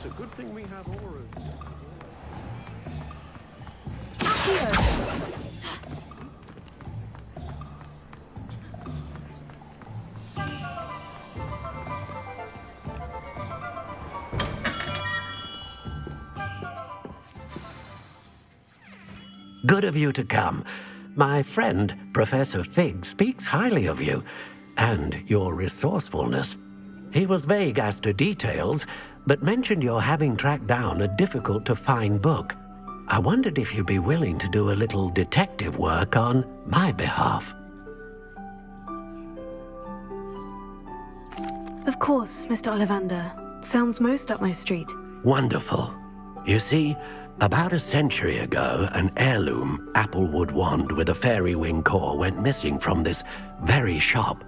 It's a good thing we have auras. Good of you to come. My friend, Professor Fig, speaks highly of you, and your resourcefulness. He was vague as to details, but mentioned your having tracked down a difficult-to-find book. I wondered if you'd be willing to do a little detective work on my behalf. Of course, Mr. Ollivander. Sounds most up my street. Wonderful. You see, about a century ago, an heirloom applewood wand with a fairy wing core went missing from this very shop.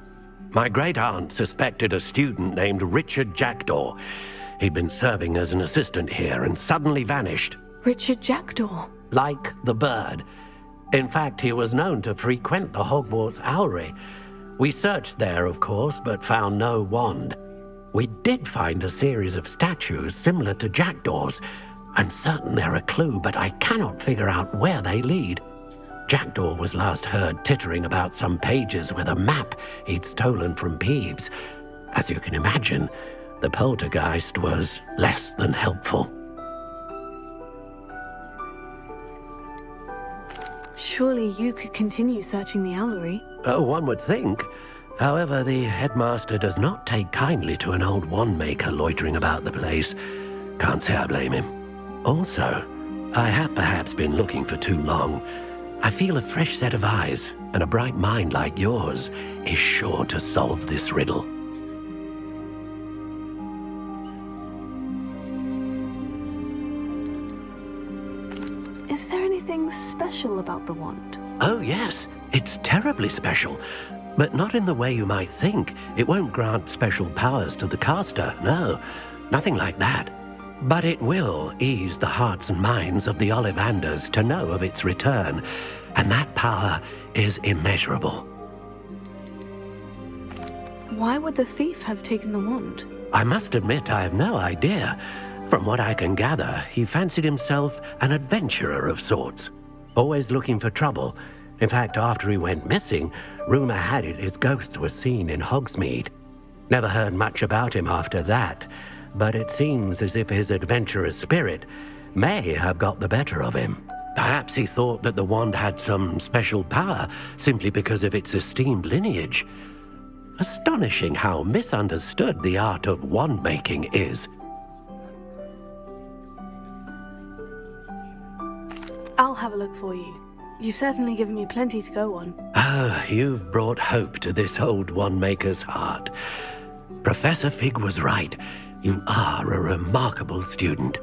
My great-aunt suspected a student named Richard Jackdaw. He'd been serving as an assistant here and suddenly vanished. Richard Jackdaw? Like the bird. In fact, he was known to frequent the Hogwarts Owlery. We searched there, of course, but found no wand. We did find a series of statues similar to Jackdaw's. I'm certain they're a clue, but I cannot figure out where they lead. Jackdaw was last heard tittering about some pages with a map he'd stolen from Peeves. As you can imagine, the poltergeist was less than helpful. Surely you could continue searching the Owlery. Oh, one would think. However, the headmaster does not take kindly to an old wand-maker loitering about the place. Can't say I blame him. Also, I have perhaps been looking for too long. I feel a fresh set of eyes, and a bright mind like yours is sure to solve this riddle. Is there anything special about the wand? Oh yes, it's terribly special. But not in the way you might think. It won't grant special powers to the caster, no. Nothing like that. But it will ease the hearts and minds of the Ollivanders to know of its return, and that power is immeasurable. Why would the thief have taken the wand? I must admit I have no idea. From what I can gather, he fancied himself an adventurer of sorts, always looking for trouble. In fact, after he went missing, rumor had it his ghost was seen in Hogsmeade. Never heard much about him after that, but it seems as if his adventurous spirit may have got the better of him. Perhaps he thought that the wand had some special power simply because of its esteemed lineage. Astonishing how misunderstood the art of wand-making is. I'll have a look for you. You've certainly given me plenty to go on. Oh, you've brought hope to this old wand-maker's heart. Professor Fig was right. You are a remarkable student.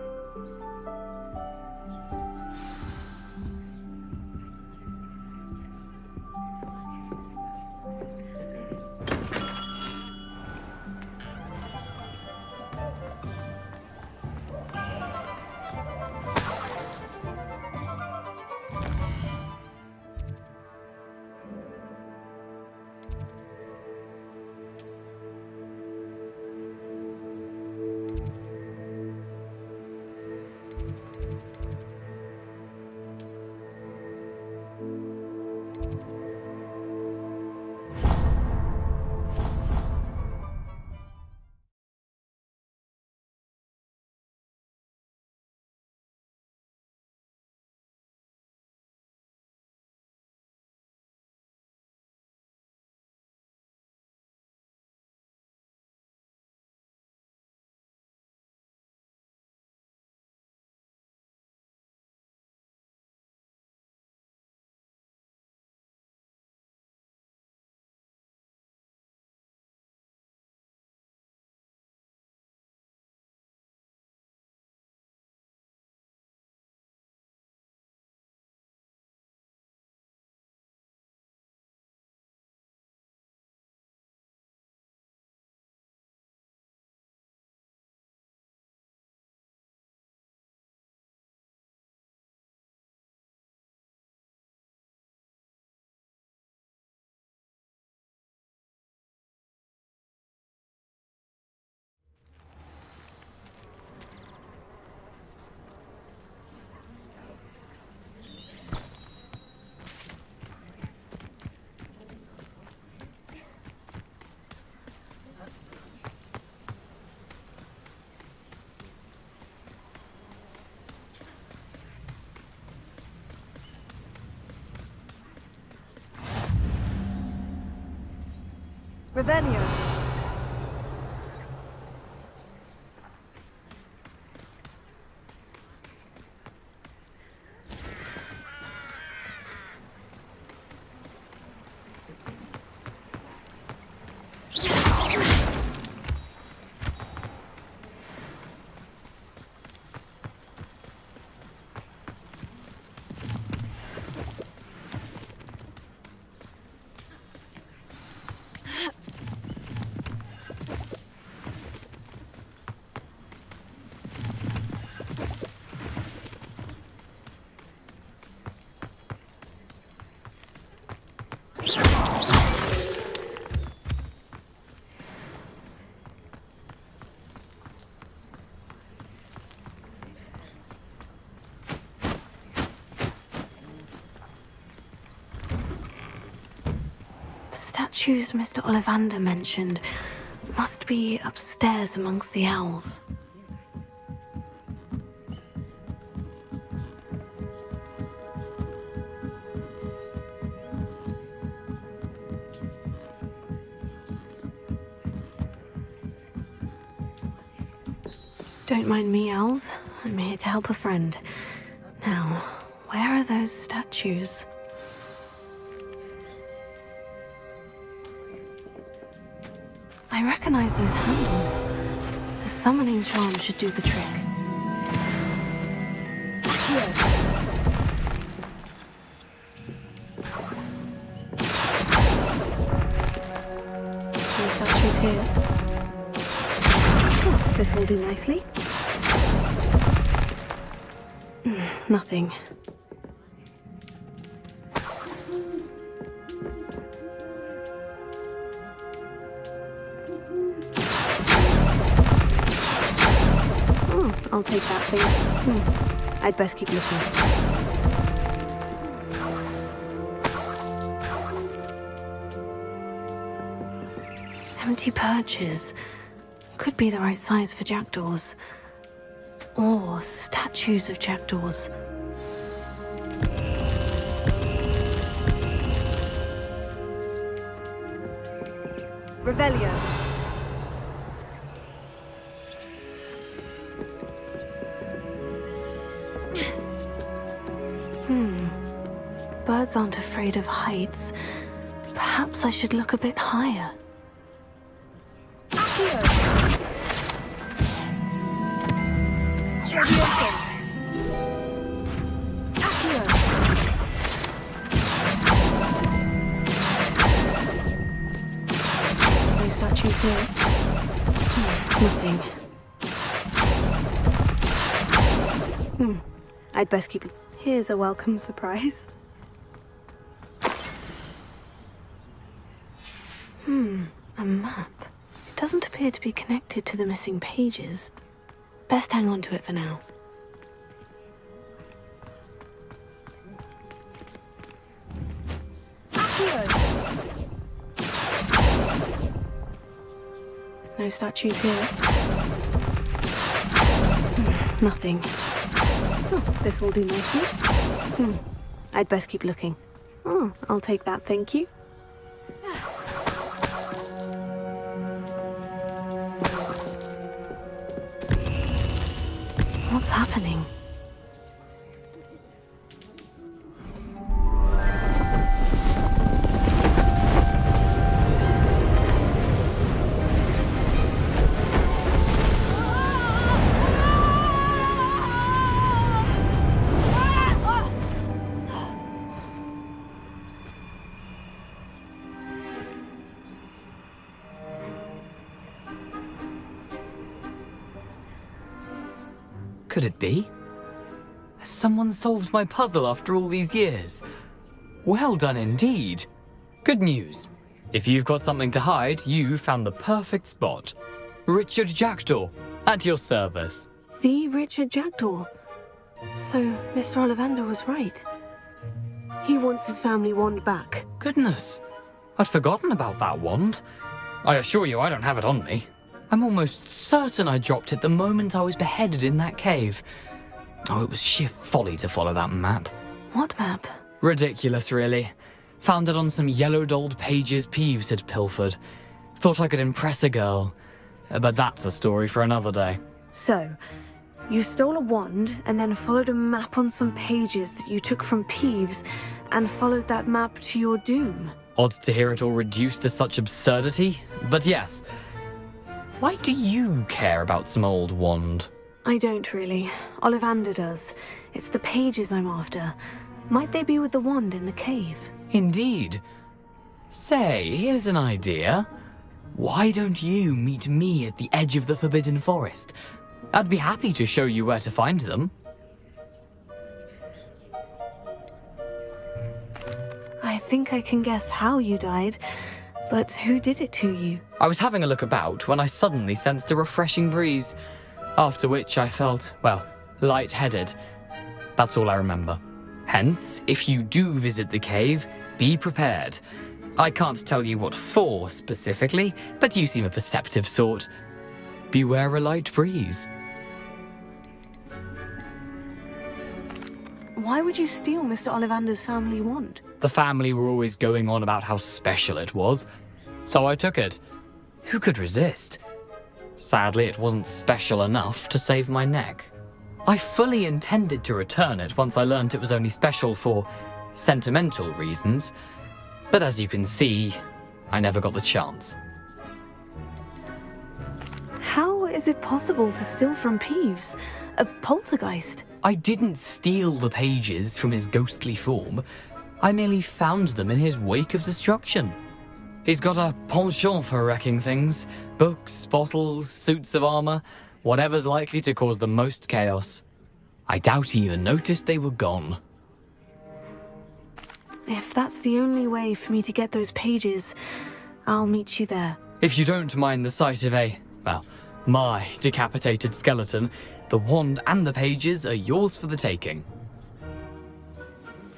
Revelio. The statues Mr. Ollivander mentioned must be upstairs amongst the owls. Don't mind me, owls. I'm here to help a friend. Now, where are those statues? I recognize those handles. The summoning charm should do the trick. No statues here. Oh, this will do nicely. Nothing. I'll take that thing. I'd best keep looking. Empty perches. Could be the right size for jackdaws. Or statues of jackdaws. Revelio. Birds aren't afraid of heights. Perhaps I should look a bit higher. No statues here. Nothing. I'd best keep it. Here's a welcome surprise. A map. It doesn't appear to be connected to the missing pages. Best hang on to it for now. No statues here. Nothing. Oh, this will do nicely. I'd best keep looking. Oh, I'll take that, thank you. What's happening? Could it be? Has someone solved my puzzle after all these years? Well done indeed. Good news. If you've got something to hide, you found the perfect spot. Richard Jackdaw, at your service. The Richard Jackdaw. So, Mr. Ollivander was right. He wants his family wand back. Goodness, I'd forgotten about that wand. I assure you I don't have it on me. I'm almost certain I dropped it the moment I was beheaded in that cave. Oh, it was sheer folly to follow that map. What map? Ridiculous, really. Found it on some yellowed old pages Peeves had pilfered. Thought I could impress a girl. But that's a story for another day. So, you stole a wand and then followed a map on some pages that you took from Peeves and followed that map to your doom. Odd to hear it all reduced to such absurdity, but yes. Why do you care about some old wand? I don't really. Ollivander does. It's the pages I'm after. Might they be with the wand in the cave? Indeed. Say, here's an idea. Why don't you meet me at the edge of the Forbidden Forest? I'd be happy to show you where to find them. I think I can guess how you died, but who did it to you? I was having a look about when I suddenly sensed a refreshing breeze, after which I felt, well, lightheaded. That's all I remember. Hence, if you do visit the cave, be prepared. I can't tell you what for specifically, but you seem a perceptive sort. Beware a light breeze. Why would you steal Mr. Ollivander's family wand? The family were always going on about how special it was, so I took it. Who could resist? Sadly, it wasn't special enough to save my neck. I fully intended to return it once I learned it was only special for sentimental reasons, but as you can see, I never got the chance. How is it possible to steal from Peeves? A poltergeist? I didn't steal the pages from his ghostly form. I merely found them in his wake of destruction. He's got a penchant for wrecking things. Books, bottles, suits of armor, whatever's likely to cause the most chaos. I doubt he even noticed they were gone. If that's the only way for me to get those pages, I'll meet you there. If you don't mind the sight of my decapitated skeleton, the wand and the pages are yours for the taking.